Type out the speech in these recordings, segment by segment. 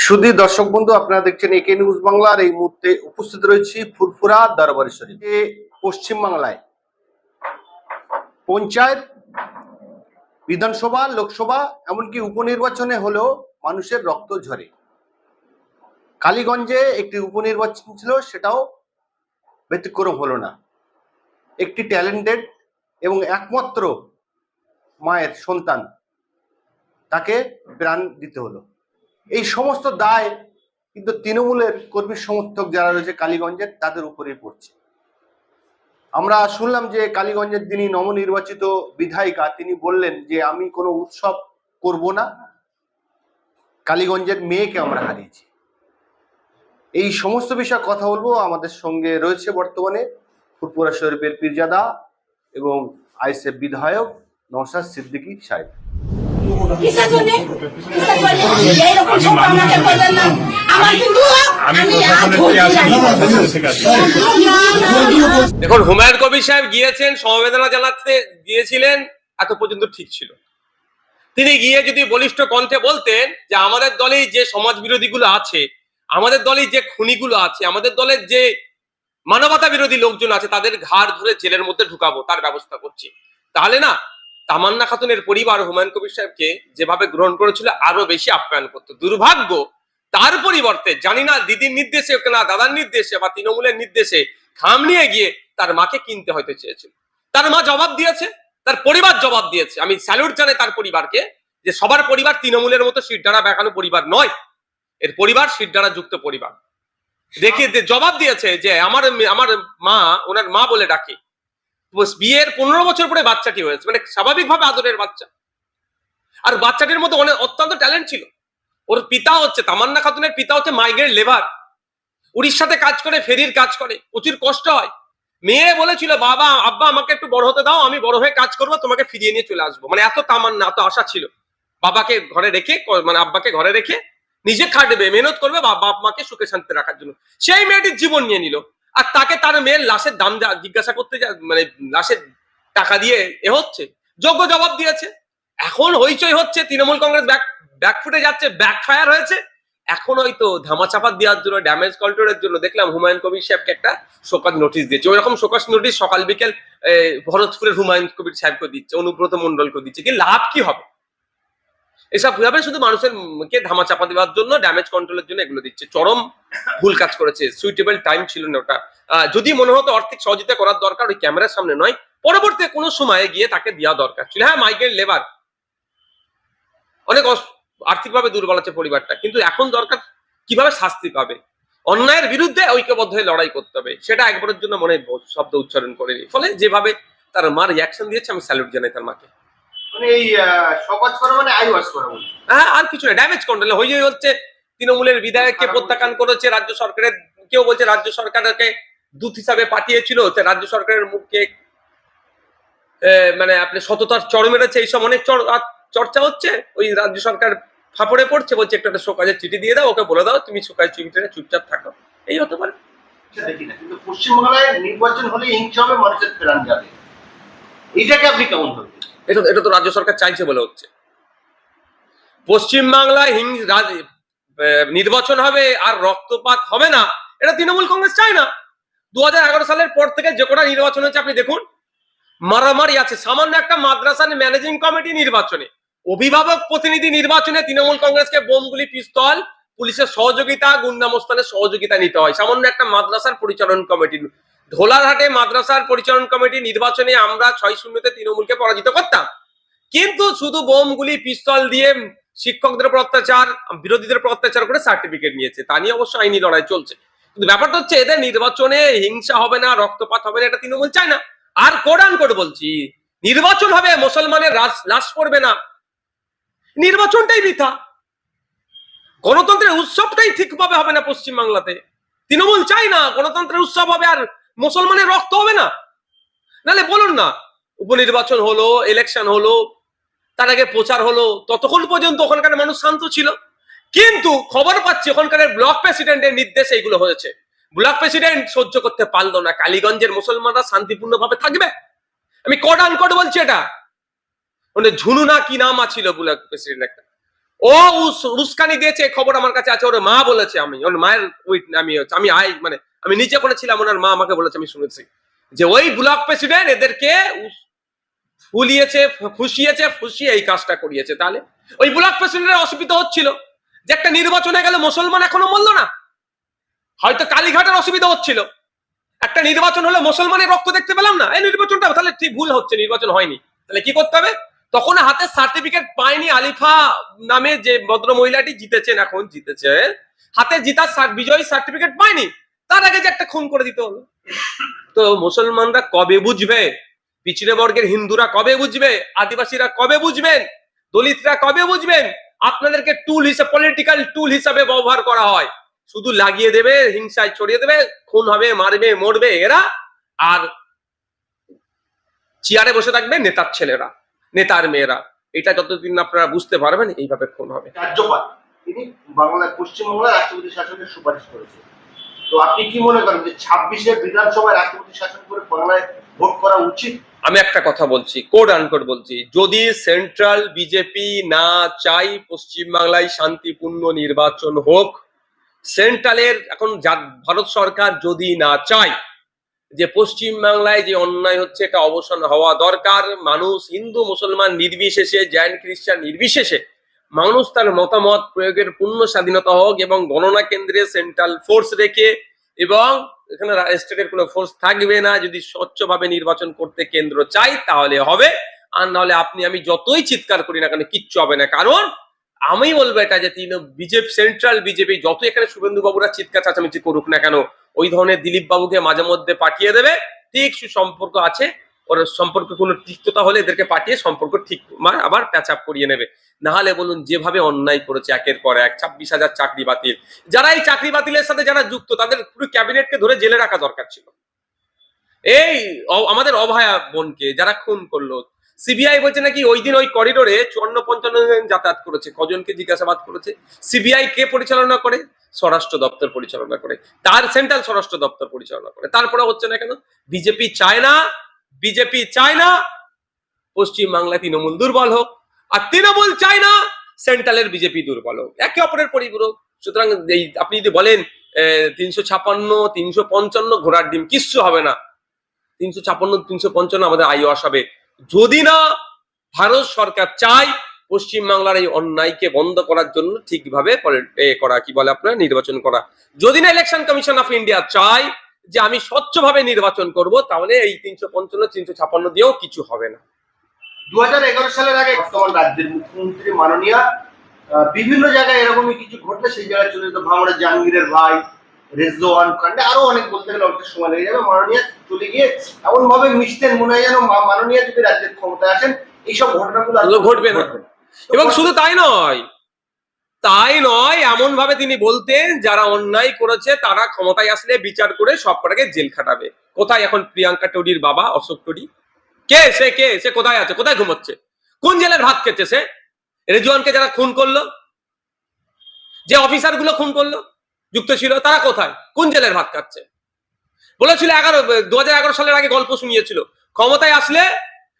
সুধী দর্শক বন্ধু, আপনারা দেখছেন একে নিউজ বাংলার। এই মুহূর্তে উপস্থিত রয়েছি ফুরফুরা দরবারে শরীফে। পশ্চিম বাংলায় পঞ্চায়েত, বিধানসভা, লোকসভা, এমনকি উপনির্বাচনে হলেও মানুষের রক্ত ঝরে। কালীগঞ্জে একটি উপনির্বাচন ছিল, সেটাও ব্যতিক্রম হলো না। একটি ট্যালেন্টেড এবং একমাত্র মায়ের সন্তান, তাকে প্রাণ দিতে হলো। এই সমস্ত দায় কিন্তু তৃণমূলের কর্মী সমর্থক যারা রয়েছে কালীগঞ্জের, তাদের উপরেই পড়ছে। আমরা শুনলাম যে কালীগঞ্জের যিনি নবনির্বাচিত বিধায়িকা, তিনি বললেন যে আমি কোনো উৎসব করব না, কালীগঞ্জের মেয়েকে আমরা হারিয়েছি। এই সমস্ত বিষয়ে কথা বলবো। আমাদের সঙ্গে রয়েছে বর্তমানে ফুরফুরা শরীফের পীরজাদা এবং আইএসএফ বিধায়ক নওশাদ সিদ্দিকী সাহেব। দেখুন, হুমায়ুন কবির সাহেব গিয়েছেন, সমবেদনা জানাতে গিয়েছিলেন, এত পর্যন্ত ঠিক ছিল। তিনি গিয়ে যদি বলিষ্ঠ কণ্ঠে বলতেন যে আমাদের দলে যে সমাজ বিরোধী গুলো আছে, আমাদের দলে যে খুনিগুলো আছে, আমাদের দলের যে মানবতা বিরোধী লোকজন আছে, তাদের ঘাড় ধরে জেলের মধ্যে ঢুকাবো, তার ব্যবস্থা করছি, তাহলে না তামান্না খাতুনের পরিবার হুমায়ুন কবির সাহেবকে যেভাবে গ্রহণ করেছিল আরো বেশি আপ্যায়ন করতো। দুর্ভাগ্য, তার পরিবর্তে জানি না দিদির নির্দেশে না দাদার নির্দেশে বা তৃণমূলের নির্দেশে খাম নিয়ে গিয়ে তার মাকে কিনতে হয়তো চেয়েছিল। তার মা জবাব দিয়েছে, তার পরিবার জবাব দিয়েছে। আমি স্যালুট জানাই তার পরিবারকে, যে সবার পরিবার তৃণমূলের মতো সিটডানা বেঁকানো পরিবার নয়, এর পরিবার সিটডানা যুক্ত পরিবার। দেখে জবাব দিয়েছে যে আমার মা, ওনার মা বলে ডাকে, বিয়ের 15 বছর পরে বাচ্চাটি হয়েছে, মানে স্বাভাবিকভাবে আদরের বাচ্চা। আর বাচ্চাটির মধ্যে অনেক অত্যন্ত ট্যালেন্ট ছিল। ওর পিতা হচ্ছে, তামান্না খাতুনের পিতা হচ্ছে মাইগ্রেন্ট লেবার, উড়িষ্যাতে কাজ করে, ফেরির কাজ করে, প্রচুর কষ্ট হয়। মেয়ে বলেছিল বাবা আব্বা আমাকে একটু বড় হতে দাও, আমি বড় হয়ে কাজ করবো, তোমাকে ফিরিয়ে নিয়ে চলে আসবো। মানে এত তামান্না, এত আশা ছিল। বাবাকে ঘরে রেখে, মানে আব্বাকে ঘরে রেখে নিজে খাটবে, মেহনত করবে বাবা মাকে সুখে শান্তিতে রাখার জন্য। সেই মেয়েটির জীবন নিয়ে নিল। আর তাকে তার মেয়ের লাশের দাম জিজ্ঞাসা করতে, মানে লাশের টাকা দিয়ে হচ্ছে, যোগ্য জবাব দিয়েছে। এখন হইচই হচ্ছে, তৃণমূল কংগ্রেস ব্যাকফুটে যাচ্ছে, ব্যাকফায়ার হয়েছে। এখন হয়তো ধামাচাপা দেওয়ার জন্য, ড্যামেজ কন্ট্রোলের জন্য দেখলাম হুমায়ুন কবির সাহেবকে একটা শোকজ নোটিশ দিয়েছে। ওই রকম শোকজ নোটিশ সকাল বিকেল ভরতপুরের হুমায়ুন কবির সাহেবকে দিচ্ছে, অনুব্রত মন্ডলকে দিচ্ছে। কি লাভ কি হবে? এসব ভাবে শুধু মানুষের কে ধামাচাপা দেওয়ার জন্য, ড্যামেজ কন্ট্রোলের জন্য এগুলো দিচ্ছে। চরম ভুল কাজ করেছে। সুইটেবল টাইম ছিল না ওটা। যদি মনে হতো আর্থিক সহযোগিতা করার দরকার, ওই ক্যামেরার সামনে নয়, পরবর্তী কোনো সময়ে গিয়ে তাকে দেওয়া দরকার ছিল। হ্যাঁ, মাইগ্রেন্ট লেবার, অনেক আর্থিকভাবে দুর্বল আছে পরিবারটা, কিন্তু এখন দরকার কিভাবে শাস্তি পাবে, অন্যায়ের বিরুদ্ধে ঐক্যবদ্ধ হয়ে লড়াই করতে হবে, সেটা একবারের জন্য মনে শব্দ উচ্চারণ করেনি। ফলে যেভাবে তার মা রিয়াকশন দিয়েছে, আমি স্যালুট জানাই তার মাকে। মানে এই সকাজ করা মানে আই ওয়াশ করা বলে। হ্যাঁ, আর কিছু না। ড্যামেজ কন্ট্রোল হয়ে হচ্ছে। তৃণমূলের বিধায়ককে প্রত্যাখ্যান করেছে রাজ্য সরকারের। কেউ বলছে রাজ্য সরকারকে দূত হিসাবে পাঠিয়েছিল, রাজ্য সরকারের মুখে মানে আপনি সততার চড় মেরেছে, এইসব অনেক চর্চা হচ্ছে। ওই রাজ্য সরকার ফাপড়ে পড়ছে, বলছে একটা শোকাজের চিঠি দিয়ে দাও, ওকে বলে দাও তুমি শোকাজ চিঠিটা চুপচাপ থাকো, এই হতে পারে। দেখি না, কিন্তু পশ্চিমবাংলায় নির্বাচন হলে হিংসা হবে, মানুষের প্রাণ যাবে, এটাকে আপনি কেমন ভাবছেন? এটা তো রাজ্য সরকার চাইছে বলে হচ্ছে। পশ্চিমবাংলায় নির্বাচন হবে আর রক্তপাত হবে না, এটা তৃণমূল কংগ্রেস চায় না। 2011 সালের পর থেকে যে কটা নির্বাচন হয়েছে আপনি দেখুন, মারামারি আছে। সামান্য একটা মাদ্রাসার ম্যানেজিং কমিটি নির্বাচনে, অভিভাবক প্রতিনিধি নির্বাচনে তৃণমূল কংগ্রেসকে বোমগুলি, পিস্তল, পুলিশের সহযোগিতা, গুন্ডামস্তানের সহযোগিতা নিতে হয়। সামান্য একটা মাদ্রাসার পরিচালন কমিটি, ধোলারহাটে মাদ্রাসার পরিচালন কমিটি নির্বাচনে আমরা 6-0 তৃণমূলকে পরাজিত করতাম। কিন্তু শুধু বোমগুলি, পিস্তল দিয়ে শিক্ষকদের উপর অত্যাচার, বিরোধীদের উপর অত্যাচার করে সার্টিফিকেট নিয়েছে। তা নিয়ে অবশ্য আইনি লড়াই চলছে। কিন্তু ব্যাপারটা হচ্ছে এদের নির্বাচনে হিংসা হবে না, রক্তপাত হবে না, এটা তৃণমূল চায় না। আর কোরআন করে বলছি, নির্বাচন হবে, মুসলমানের লাশ পড়বে না, নির্বাচনটাই বৃথা। গণতন্ত্রের উৎসবটাই ঠিকভাবে হবে না পশ্চিমবাংলাতে। তৃণমূল চাই না গণতন্ত্রের উৎসব হবে আর মুসলমানের রক্ত হবে না। নাহলে বলুন না, উপনির্বাচন হলো, ইলেকশন হলো, তার আগে প্রচার হলো, ততক্ষণ পর্যন্ত ওখানকার মানুষ শান্ত ছিল। কিন্তু খবর পাচ্ছি ওখানকার ব্লক প্রেসিডেন্টের নির্দেশে এগুলো হয়েছে। ব্লক প্রেসিডেন্ট সহ্য করতে পারলো না, কালীগঞ্জের মুসলমানরা শান্তিপূর্ণ ভাবে থাকবে। আমি কোড আনকোড বলছি এটা। মানে ঝুনু না কি নাম আছিল ব্লক প্রেসিডেন্ট একটা, ও উস্কানি দিয়েছে, খবর আমার কাছে আছে, ওর মা বলেছে, আমি ওর মায়ের আমি নিচে পড়েছিলাম, ওনার মা আমাকে বলেছে, আমি শুনেছি যে ওই ব্লক প্রেসিডেন্ট এদেরকে ফুসিয়ে এই কাজটা করিয়েছে। তাহলে ওই ব্লক প্রেসিডেন্টের অসুবিধা হচ্ছিল যে একটা নির্বাচনে গেল মুসলমান এখনো মরল না, হয়তো কালীঘাটের অসুবিধা হচ্ছিল, একটা নির্বাচন হলে মুসলমানের রক্ত দেখতে পেলাম না, এই নির্বাচনটা তাহলে ঠিক ভুল হচ্ছে, নির্বাচন হয়নি, তাহলে কি করতে হবে? তখন হাতে সার্টিফিকেট পায়নি আলিফা নামে যে ভদ্র মহিলাটি জিতেছেন, এখন জিতেছে, হাতে জিতার বিজয়ী সার্টিফিকেট পায়নি, তার আগে যে একটা খুন করে দিতে হলো। তো মুসলমানরা কবে বুঝবে? পিছড়ে বর্গের হিন্দুরা কবে বুঝবে? আদিবাসীরা কবে বুঝবেন? দলিতরা কবে বুঝবেন? আপনাদেরকে টুল হিসেবে, পলিটিক্যাল টুল হিসাবে ব্যবহার করা হয়, শুধু লাগিয়ে দেবে, হিংসায় ছড়িয়ে দেবে, খুন হবে, মারবে, মরবে এরা, আর চেয়ারে বসে থাকবে নেতার ছেলেরা, নেতার মেয়েরা। এটা যতদিন আপনারা বুঝতে পারবেন এইভাবে খুন হবে। রাজ্যপাল তিনি পশ্চিমবাংলার রাষ্ট্রপতি শাসনের সুপারিশ করেছে, তো আপনি কি মনে করেন যে 26-এ বিধানসভায় রাষ্ট্রপতি শাসন করে বাংলায় ভোট করা উচিত? আমি একটা কথা বলছি, কোড আনকোড বলছি, যদি সেন্ট্রাল বিজেপি না চাই পশ্চিমবাংলায় শান্তিপূর্ণ নির্বাচন হোক, সেন্ট্রালের এখন ভারত সরকার যদি না চায় যে পশ্চিমবাংলায় যে অন্যায় হচ্ছে এটা অবসান হওয়া দরকার, মানুষ হিন্দু মুসলমান নির্বিশেষে, জৈন খ্রিস্টান নির্বিশেষে মানুষ তার মতামত প্রয়োগের পূর্ণ স্বাধীনতা হোক, এবং গণনা কেন্দ্রে সেন্ট্রাল ফোর্স রেখে, এবং এখানে স্টেটের কোনো ফোর্স থাকবে না, যদি স্বচ্ছভাবে নির্বাচন করতে কেন্দ্র চাই তাহলে হবে, আর নাহলে আপনি আমি যতই চিৎকার করি না কেন কিচ্ছু হবে না। কারণ আমি বলবো এটা যে বিজেপি, সেন্ট্রাল বিজেপি যত এখানে শুভেন্দু বাবুরা চিৎকার চাচামেচি করুক না কেন, ওই ধরনের দিলীপ বাবুকে মাঝে মধ্যে পাঠিয়ে দেবে, ঠিক সুসম্পর্ক আছে, ওর সম্পর্কে কোনো তিক্ততা হলে এদেরকে পাঠিয়ে সম্পর্ক ঠিক আবার প্যাচ আপ করিয়ে নেবে। না হলে বলুন যেভাবে অন্যায় করেছে একের পর এক, 26,000 চাকরি বাতিল, যারা এই চাকরি বাতিলের সাথে যারা যুক্ত তাদের পুরো ক্যাবিনেটকে ধরে জেলে রাখা দরকার ছিল। এই আমাদের অভয়া বোনকে যারা খুন করলো, সিবিআই বলছে নাকি ওই দিন ওই করিডোরে 54-55 জন যাতায়াত করেছে, কজনকে জিজ্ঞাসাবাদ করেছে। সিবিআই কে পরিচালনা করে? স্বরাষ্ট্র দপ্তর পরিচালনা করে, তার সেন্ট্রাল স্বরাষ্ট্র দপ্তর পরিচালনা করে। তারপরে হচ্ছে না কেন? বিজেপি চায় না পশ্চিমবাংলায় তৃণমূল দুর্বল হোক, আর তৃণমূল চায় না সেন্ট্রালের বিজেপি দুর্বল হোক, একে অপরের পরিপূরক। সুতরাং আপনি যদি বলেন 356, 355 ঘোড়ার ডিম, কিচ্ছু হবে না। 356, 355 আমাদের আইওয়াস হবে, যদি না ভারত সরকার চায় পশ্চিমবাংলার এই অন্যায়কে বন্ধ করার জন্য ঠিকভাবে করা, কি বলে আপনার, নির্বাচন করা। যদি না ইলেকশন কমিশন অফ ইন্ডিয়া চায় যে আমি স্বচ্ছভাবে নির্বাচন করব, তাহলে এই 355, 356 দিয়েও কিছু হবে না। 2011 সালের আগে বর্তমান রাজ্যের মুখ্যমন্ত্রী মাননীয়া বিভিন্ন জায়গায় এরকমই কিছু ঘটলে সেই জায়গায় চলে যেত। ভাঙড়ের জাহাঙ্গীরের ভাই রেজওয়ান কাণ্ডে আরো অনেক, বলতে গেলে অনেক সময় লেগে যাবে। মাননীয়া চলে গিয়ে এমন ভাবে মিশতেন, মনে হয় যেন মাননীয়া যদি রাজ্যের ক্ষমতায় আসেন এইসব ঘটনাগুলো ঘটবে না। এবং শুধু তাই নয়, এমন ভাবে তিনি বলতেন যারা অন্যায় করেছে তারা ক্ষমতায় আসলে বিচার করে সব কটাকে জেল খাটাবে। কোথায় এখন প্রিয়াঙ্কা টুডির বাবা অশোক টুডি? কে সে কোথায় আছে, কোথায় ঘুমোচ্ছে, কোন জেলের ভাত খেচ্ছে সে? রেজওয়ানকে যারা খুন করলো, যে অফিসার গুলো খুন করলো যুক্ত ছিল, তারা কোথায়, কোন জেলের ভাত খাচ্ছে? বলেছিল 2011 সালের আগে গল্প শুনিয়েছিল ক্ষমতায় আসলে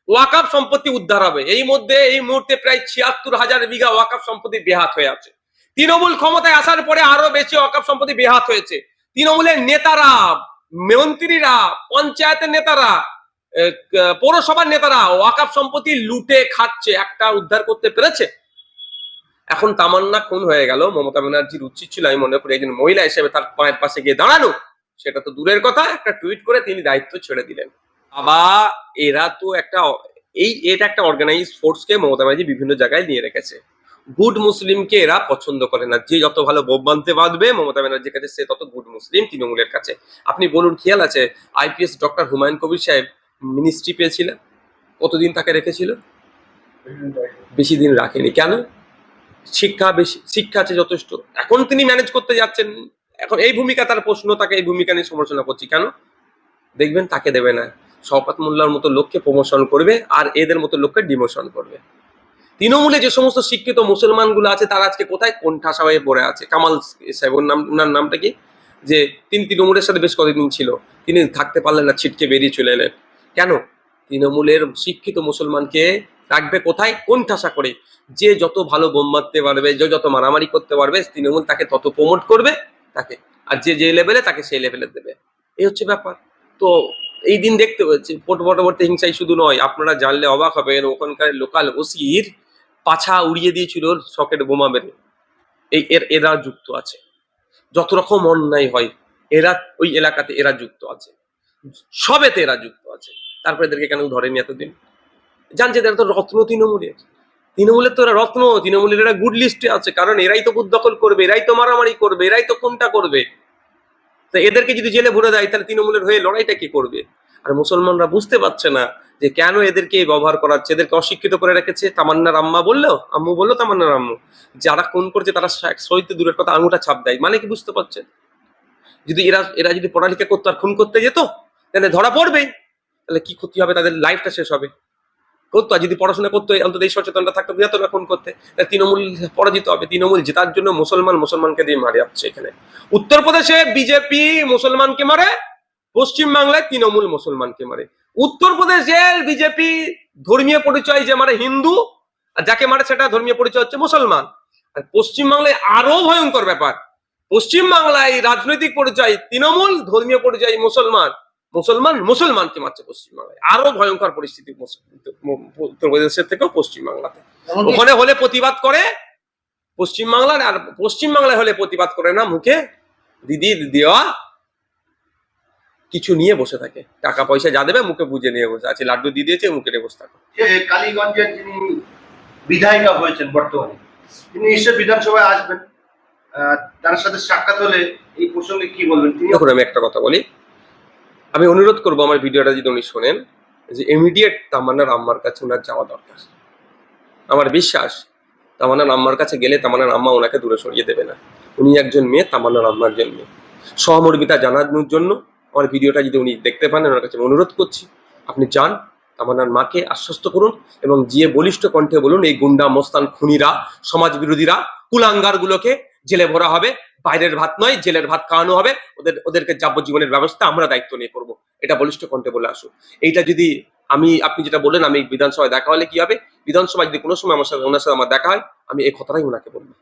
ওয়াকাফ সম্পত্তি উদ্ধার হবে। এই মুহূর্তে প্রায় 76,000 বিঘা ওয়াকাফ সম্পত্তি বেহাত হয়ে আছে। তৃণমূল ক্ষমতায় আসার পরে আরো বেশি ওয়াকাফ সম্পত্তি বেহাত হয়েছে। তৃণমূলের নেতারা, মন্ত্রীরা, পঞ্চায়েতের নেতারা, পৌরসভার নেতারা ওয়াকাফ সম্পত্তি লুটে খাচ্ছে, একটা উদ্ধার করতে পেরেছে? এখন তামান্না খুন হয়ে গেল, মমতা ব্যানার্জির উচিত ছিল আমি মনে করি একজন মহিলা হিসেবে তার পায়ের পাশে গিয়ে দাঁড়ানো। সেটা তো দূরের কথা, একটা টুইট করে তিনি দায়িত্ব ছেড়ে দিলেন। বাবা, এরা তো এটা একটা অর্গানাইজ ফোর্সকে মমতা ব্যানার্জি বিভিন্ন জায়গায় নিয়ে রেখেছে। গুড মুসলিমকে এরা পছন্দ করে না, যে যত ভালো বোম বানতে বাঁধবে মমতা ব্যানার্জির কাছে সে তত গুড মুসলিম তৃণমূলের কাছে। আপনি বলুন, খেয়াল আছে আইপিএস ডক্টর হুমায়ুন কবির সাহেব মিনিস্ট্রি পেয়েছিলেন, কতদিন তাকে রেখেছিল? বেশি দিন রাখেনি। কেন? শিক্ষা আছে যথেষ্ট, এখন তিনি ম্যানেজ করতে যাচ্ছেন। এখন এই ভূমিকা তার প্রশ্ন, তাকে এই ভূমিকা নিয়ে সমালোচনা করছি কেন? দেখবেন তাকে দেবে না, শওকত মোল্লার মতো লোককে প্রমোশন করবে, আর এদের মতো লোককে ডিমোশন করবে। তৃণমূলে যে সমস্ত শিক্ষিত মুসলমানগুলো আছে তারা আজকে কোথায়? কোণঠাসা হয়ে পড়ে আছে। কামাল সাহেব, ওনার নামটা কি, যে তিনি তৃণমূলের সাথে বেশ কতদিন ছিল, তিনি থাকতে পারলেন না, ছিটকে বেরিয়ে চলে এলেন। কেন? তৃণমূলের শিক্ষিত মুসলমানকে রাখবে কোথায়? কোন ঠাসা করে? যে যত ভালো বোম মারতে পারবে, যে যত মারামারি করতে পারবে, তৃণমূল তাকে তত প্রমোট করবে তাকে, আর যে যে লেভেলে তাকে সেই লেভেলে দেবে। এই হচ্ছে ব্যাপার। তো এই দিন দেখতে হচ্ছে পরবর্তী হিংসাই শুধু নয়, আপনারা জানলে অবাক হবেন, ওখানকার লোকাল ওসির পাছা উড়িয়ে দিয়েছিল সকেট বোমা মেরে। এরা যুক্ত আছে, যত রকম অন্যায় হয় এরা ওই এলাকাতে এরা যুক্ত আছে, সবেতে এরা যুক্ত আছে। তারপরে এদেরকে কেন ধরেনি এতদিন? জানছে এরা তো রত্ন তৃণমূলের তো এরা রত্ন, তৃণমূলের এরা গুড লিস্টে আছে, কারণ এরাই তো বুথ দখল করবে, এরাই তো মারামারি করবে, এরাই তো কোনটা করবে। তো এদেরকে যদি জেলে ভরে দেয় তাহলে তৃণমূলের হয়ে লড়াইটা কি করবে? আর মুসলমানরা বুঝতে পারছে না যে কেন এদেরকে ব্যবহার করাচ্ছে, এদেরকে অশিক্ষিত করে রেখেছে। তামান্নার আম্মু বললো তামান্নার আম্মু যারা খুন করছে তারা সহিত দূরের কথা আঙুটা ছাপ দেয়, মানে কি বুঝতে পারছে? যদি এরা যদি পড়ালেখা করতো আর খুন করতে যেত তাহলে ধরা পড়বেই, তাহলে কি ক্ষতি হবে? তাদের লাইফটা শেষ হবে। করতো, আর যদি পড়াশোনা করতো অন্তত এই সচেতনতা থাকতো বৃহত্তর খুন করতে, তাহলে তৃণমূল পরাজিত হবে। তৃণমূল জেতার জন্য মুসলমানকে দিয়ে মারে যাচ্ছে। এখানে উত্তরপ্রদেশে বিজেপি মুসলমানকে মারে, পশ্চিমবাংলায় তৃণমূল মুসলমানকে মারে। উত্তরপ্রদেশে বিজেপি ধর্মীয় পরিচয় যে মারে হিন্দু, আর যাকে মারে সেটা ধর্মীয় পরিচয় হচ্ছে মুসলমান। আর পশ্চিমবাংলায় আরো ভয়ঙ্কর ব্যাপার, পশ্চিমবাংলায় রাজনৈতিক পরিচয় তৃণমূল, ধর্মীয় পরিচয় মুসলমানকে মারছে পশ্চিমবাংলায়। আরো ভয়ঙ্কর পরিস্থিতি উত্তরপ্রদেশের থেকেও পশ্চিমবাংলাতে। ওখানে হলে প্রতিবাদ করে পশ্চিমবাংলার, আর পশ্চিমবাংলায় হলে প্রতিবাদ করে না, মুখে দিদির দেওয়া কিছু নিয়ে বসে থাকে, টাকা পয়সা যা দেবে মুখে বুঝে নিয়ে বসে আছে, লাড্ডু দিয়ে দিয়েছে মুখে নিয়ে বসে থাকে। কালীগঞ্জের যিনি বিধায়িকা হয়েছেন বর্তমানে, তিনি নিশ্চয় বিধানসভায় আসবেন, তার সাথে সাক্ষাৎ হলে এই প্রসঙ্গে কি বলবেন তিনি? এখন আমি একটা কথা বলি, আমি অনুরোধ করবো আমার ভিডিওটা যদি উনি শোনেন, যে ইমিডিয়েট তামান্নার আম্মার কাছে ওনার যাওয়া দরকার। আমার বিশ্বাস তামান্নার আম্মার কাছে গেলে তামান্নার আম্মা ওনাকে দূরে সরিয়ে দেবে না। উনি একজন মেয়ে, তামান্নার আম্মার জন্য সহমর্মিতা জানানোর জন্য আমার ভিডিওটা যদি উনি দেখতে পান, ওনার কাছে অনুরোধ করছি আপনি যান, তামান্নার মাকে আশ্বস্ত করুন এবং গিয়ে বলিষ্ঠ কণ্ঠে বলুন এই গুন্ডা মস্তান খুনিরা, সমাজ বিরোধীরা, কুলাঙ্গার গুলোকে জেলে ভরা হবে, বাইরের ভাত নয় জেলের ভাত খাওয়ানো হবে, ওদেরকে যাবজ্জীবনের ব্যবস্থা আমরা দায়িত্ব নিয়ে করবো। এটা বলিষ্ঠ কণ্ঠে বলে আসুন। এইটা যদি আপনি যেটা বললেন, আমি বিধানসভায় দেখা হলে কি হবে, বিধানসভায় যদি কোনো সময় ওনার সাথে আমার দেখা হয়, আমি এই কথাটাই ওনাকে বলবো।